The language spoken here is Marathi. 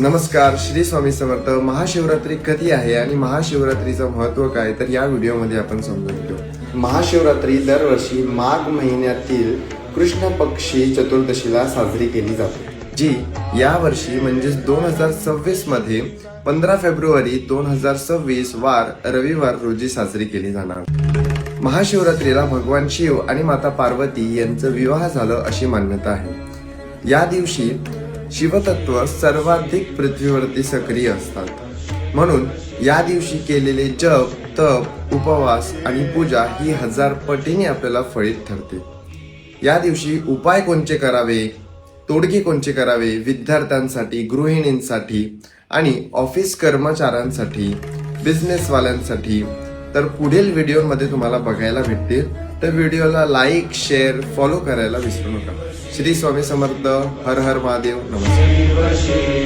नमस्कार, श्री स्वामी समर्थ. महाशिवरात्री कधी आहे आणि महाशिवरात्रीचं महत्व काय, तर या व्हिडिओमध्ये आपण समजून घेऊ. महाशिवरात्री दरवर्षी माघ महिन्यातील कृष्ण पक्षी चतुर्दशीला साजरी केली जाते, जी या वर्षी म्हणजे 2026 मध्ये 15 फेब्रुवारी 2026 वार रविवार रोजी साजरी केली जाणार. महाशिवरात्रीला भगवान शिव आणि माता पार्वती यांचं विवाह झालं अशी मान्यता आहे. या दिवशी शिवतत्व सर्वाधिक पृथ्वीवरती सक्रिय असतात, म्हणून या दिवशी केलेले जप, तप, उपवास आणि पूजा ही 1000 पटीने आपल्याला फळीत ठरते. या दिवशी उपाय कोणते करावे, तोडगे कोणते करावे, विद्यार्थ्यांसाठी, गृहिणींसाठी आणि ऑफिस कर्मचाऱ्यांसाठी, बिझनेसवाल्यांसाठी तर पुढील व्हिडिओमध्ये तुम्हाला बघायला भेटतील. तर व्हिडिओला लाईक, शेअर, फॉलो करायला विसरू नका. श्री स्वामी समर्थ. हर हर महादेव. नमस्कार.